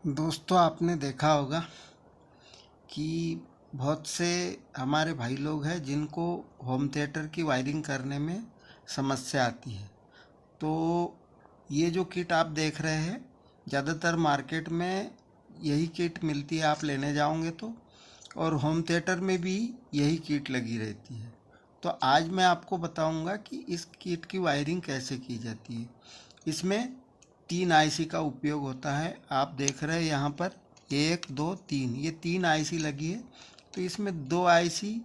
दोस्तों, आपने देखा होगा कि बहुत से हमारे भाई लोग हैं जिनको होम थिएटर की वायरिंग करने में समस्या आती है। तो ये जो किट आप देख रहे हैं, ज़्यादातर मार्केट में यही किट मिलती है। आप लेने जाओगे तो, और होम थिएटर में भी यही किट लगी रहती है। तो आज मैं आपको बताऊंगा कि इस किट की वायरिंग कैसे की जाती है। इसमें 3 आईसी का उपयोग होता है। आप देख रहे हैं यहाँ पर 1 2 3, ये 3 आईसी लगी है। तो इसमें 2 आईसी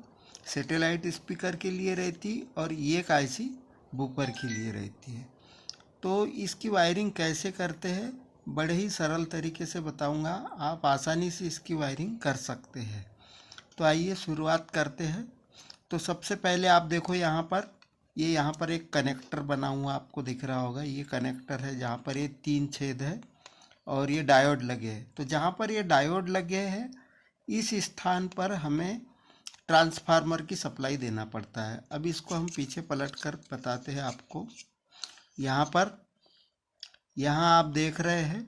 सैटेलाइट स्पीकर के लिए रहती और 1 आईसी बूफर के लिए रहती है। तो इसकी वायरिंग कैसे करते हैं, बड़े ही सरल तरीके से बताऊंगा। आप आसानी से इसकी वायरिंग कर सकते हैं। तो आइए शुरुआत करते हैं। तो सबसे पहले आप देखो यहाँ पर एक कनेक्टर बना हुआ आपको दिख रहा होगा। ये कनेक्टर है जहाँ पर ये 3 छेद है और ये डायोड लगे हैं। तो जहाँ पर ये डायोड लगे हैं, इस स्थान पर हमें ट्रांसफार्मर की सप्लाई देना पड़ता है। अब इसको हम पीछे पलट कर बताते हैं आपको। यहाँ आप देख रहे हैं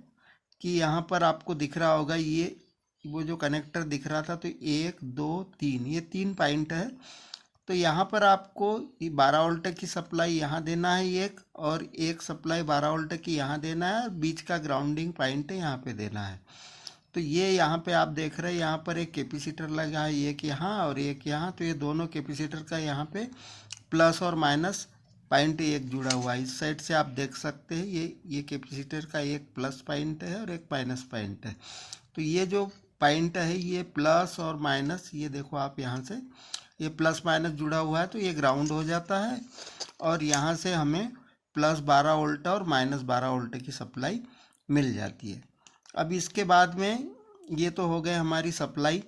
कि यहाँ पर आपको दिख रहा होगा, ये वो जो कनेक्टर दिख रहा था, तो 1 2 3, ये 3 पॉइंट है। तो यहाँ पर आपको 12 वोल्ट की सप्लाई यहाँ देना है एक, और एक सप्लाई 12 वोल्ट की यहाँ देना है, और बीच का ग्राउंडिंग पॉइंट है यहाँ पे देना है। तो ये यहाँ पे आप देख रहे हैं, यहाँ पर एक कैपेसिटर लगा है, एक यहाँ और एक यहाँ। तो ये दोनों कैपेसिटर का यहाँ पे प्लस और माइनस पॉइंट एक जुड़ा हुआ है। इस साइड से आप देख सकते हैं, ये कैपेसिटर का एक प्लस पॉइंट है और एक माइनस पॉइंट है। तो ये जो पॉइंट है, ये प्लस और माइनस, ये देखो आप यहाँ से ये प्लस माइनस जुड़ा हुआ है, तो ये ग्राउंड हो जाता है। और यहाँ से हमें प्लस 12 वोल्ट और माइनस 12 वोल्ट की सप्लाई मिल जाती है। अब इसके बाद में ये तो हो गए हमारी सप्लाई।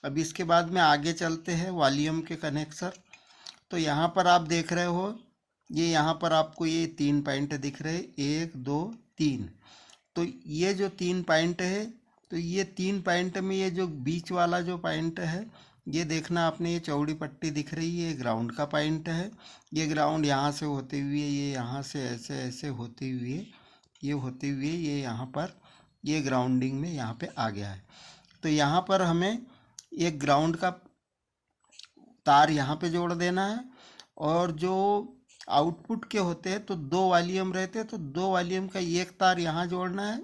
अब इसके बाद में आगे चलते हैं वॉल्यूम के कनेक्शन। तो यहाँ पर आप देख रहे हो, ये यहाँ पर आपको ये 3 पॉइंट दिख रहे हैं, 1 2 3। तो ये जो 3 पॉइंट है, तो ये 3 पॉइंट में ये जो बीच वाला जो पॉइंट है, ये देखना आपने, ये चौड़ी पट्टी दिख रही है, ये ग्राउंड का पॉइंट है। ये ग्राउंड यहाँ से होते हुए, ये यहाँ से ऐसे ऐसे होते हुए, ये होते हुए ये यहाँ पर ये ग्राउंडिंग में यहाँ पे आ गया है। तो यहाँ पर हमें एक ग्राउंड का तार यहाँ पे जोड़ देना है। और जो आउटपुट के होते हैं, तो 2 वॉल्यूम रहते हैं, तो 2 वॉल्यूम का एक तार यहाँ जोड़ना है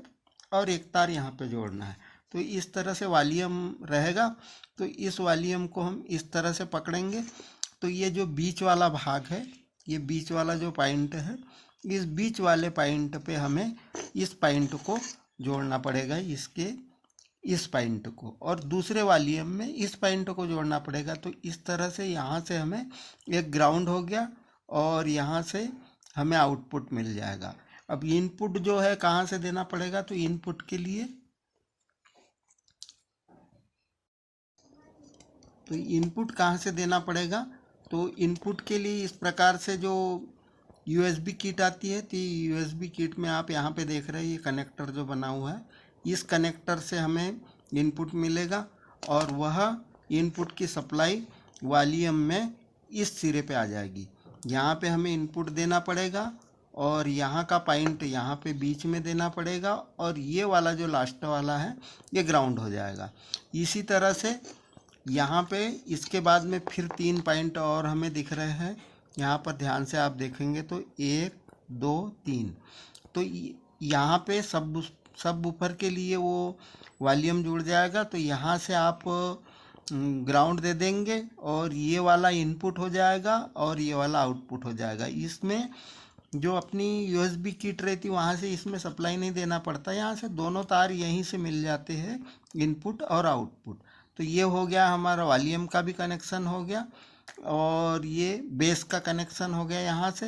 और एक तार यहाँ पे जोड़ना है। तो इस तरह से वॉल्यूम रहेगा। तो इस वॉल्यूम को हम इस तरह से पकड़ेंगे। तो ये जो बीच वाला भाग है, ये बीच वाला जो पॉइंट है, इस बीच वाले पॉइंट पे हमें इस पॉइंट को जोड़ना पड़ेगा, इसके इस पॉइंट को, और दूसरे वॉल्यूम में इस पॉइंट को जोड़ना पड़ेगा। तो इस तरह से यहाँ से हमें एक ग्राउंड हो गया और यहाँ से हमें आउटपुट मिल जाएगा। अब इनपुट जो है कहाँ से देना पड़ेगा, तो इनपुट के लिए तो इनपुट कहाँ से देना पड़ेगा, तो इनपुट के लिए इस प्रकार से जो यूएसबी किट आती है, तो यूएसबी किट में आप यहाँ पे देख रहे हैं, ये कनेक्टर जो बना हुआ है, इस कनेक्टर से हमें इनपुट मिलेगा और वह इनपुट की सप्लाई वॉल्यूम में इस सिरे पे आ जाएगी। यहाँ पे हमें इनपुट देना पड़ेगा और यहाँ का पॉइंट यहाँ पे बीच में देना पड़ेगा, और ये वाला जो लास्ट वाला है, ये ग्राउंड हो जाएगा। इसी तरह से यहाँ पे इसके बाद में फिर 3 पॉइंट और हमें दिख रहे हैं। यहाँ पर ध्यान से आप देखेंगे तो 1 2 3। तो यहाँ पे सब वूफर के लिए वो वॉल्यूम जुड़ जाएगा। तो यहाँ से आप ग्राउंड दे देंगे और ये वाला इनपुट हो जाएगा और ये वाला आउटपुट हो जाएगा। इसमें जो अपनी यूएसबी किट रहती है, वहाँ से इसमें सप्लाई नहीं देना पड़ता। यहाँ से दोनों तार यहीं से मिल जाते हैं, इनपुट और आउटपुट। तो ये हो गया हमारा वॉल्यूम का भी कनेक्शन हो गया और ये बेस का कनेक्शन हो गया यहाँ से।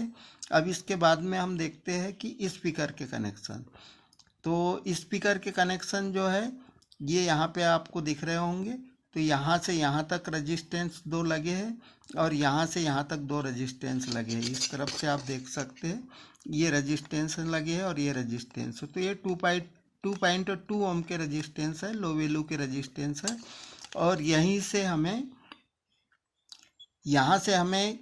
अब इसके बाद में हम देखते हैं कि स्पीकर के कनेक्शन। तो स्पीकर के कनेक्शन जो है, ये यहाँ पे आपको दिख रहे होंगे। तो यहाँ से यहाँ तक रेजिस्टेंस 2 लगे हैं और यहाँ से यहाँ तक 2 रेजिस्टेंस लगे हैं। इस तरफ से आप देख सकते हैं, ये रेजिस्टेंस लगे हैं और ये रेजिस्टेंस। तो ये 2.2 ओम के रेजिस्टेंस है, लो वैल्यू के रेजिस्टेंस है। और यहीं से हमें यहाँ से हमें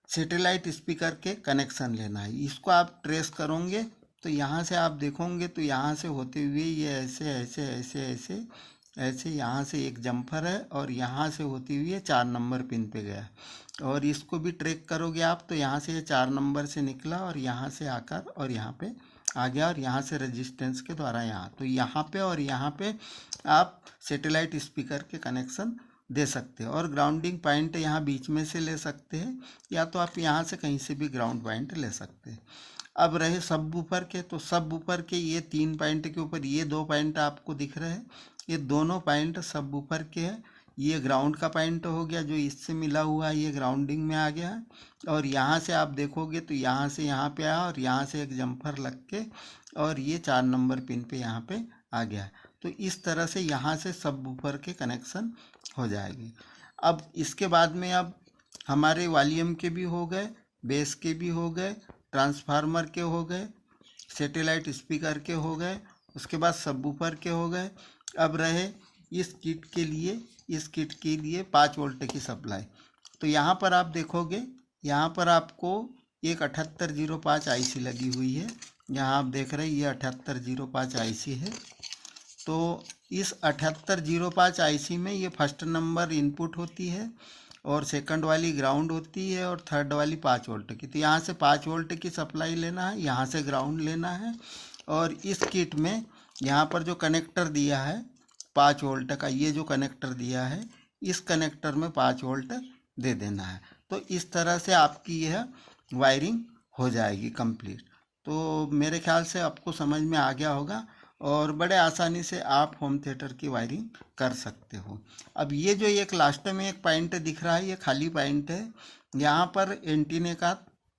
सैटेलाइट स्पीकर के कनेक्शन लेना है। इसको आप ट्रेस करोगे तो यहाँ से आप देखोगे तो यहाँ से होते हुए ये ऐसे ऐसे ऐसे ऐसे ऐसे यहाँ से एक जम्फर है और यहाँ से होती हुई ये 4 नंबर पिन पे गया और इसको भी ट्रैक करोगे आप तो यहाँ से ये 4 नंबर से निकला और यहाँ से आकर और यहाँ पे आ गया और यहाँ से रेजिस्टेंस के द्वारा यहाँ, तो यहाँ पे और यहाँ पे आप सैटेलाइट स्पीकर के कनेक्शन दे सकते हो और ग्राउंडिंग पॉइंट यहाँ बीच में से ले सकते हैं या तो आप यहाँ से कहीं से भी ग्राउंड पॉइंट ले सकते हैं। अब रहे सब वूफर के, तो सब वूफर के ये 3 पॉइंट के ऊपर ये 2 पॉइंट आपको दिख रहे हैं, ये दोनों पॉइंट सब वूफर के हैं। ये ग्राउंड का पॉइंट हो गया जो इससे मिला हुआ है, ये ग्राउंडिंग में आ गया है और यहाँ से आप देखोगे तो यहाँ से यहाँ पे आया और यहाँ से एक जम्फर लग के और ये 4 नंबर पिन पे यहाँ पे आ गया है। तो इस तरह से यहाँ से सब वूफर के कनेक्शन हो जाएगी। अब इसके बाद में अब हमारे वॉल्यूम के भी हो गए, बेस के भी हो गए, ट्रांसफार्मर के हो गए, सैटेलाइट स्पीकर के हो गए, उसके बाद सबवूफर के हो गए। अब रहे इस किट के लिए 5 वोल्ट की सप्लाई। तो यहाँ पर आप देखोगे, यहाँ पर आपको एक 7805 आईसी लगी हुई है, यहाँ आप देख रहे हैं ये 7805 आईसी है। तो इस 7805 आईसी में ये फर्स्ट नंबर इनपुट होती है और सेकंड वाली ग्राउंड होती है और थर्ड वाली 5 वोल्ट की। तो यहाँ से 5 वोल्ट की सप्लाई लेना है, यहाँ से ग्राउंड लेना है और इस किट में यहाँ पर जो कनेक्टर दिया है 5 वोल्ट का, ये जो कनेक्टर दिया है इस कनेक्टर में 5 वोल्ट दे देना है। तो इस तरह से आपकी यह वायरिंग हो जाएगी कंप्लीट। तो मेरे ख्याल से आपको समझ में आ गया होगा और बड़े आसानी से आप होम थिएटर की वायरिंग कर सकते हो। अब ये जो एक लास्ट में एक पॉइंट दिख रहा है, ये खाली पॉइंट है, यहाँ पर एंटीने का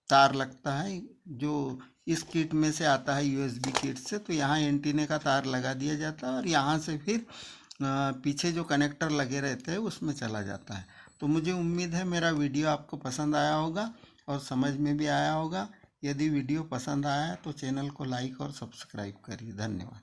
तार लगता है जो इस किट में से आता है, यूएसबी किट से। तो यहाँ एंटीने का तार लगा दिया जाता है और यहाँ से फिर पीछे जो कनेक्टर लगे रहते हैं उसमें चला जाता है। तो मुझे उम्मीद है मेरा वीडियो आपको पसंद आया होगा और समझ में भी आया होगा। यदि वीडियो पसंद आया तो चैनल को लाइक और सब्सक्राइब करिए। धन्यवाद।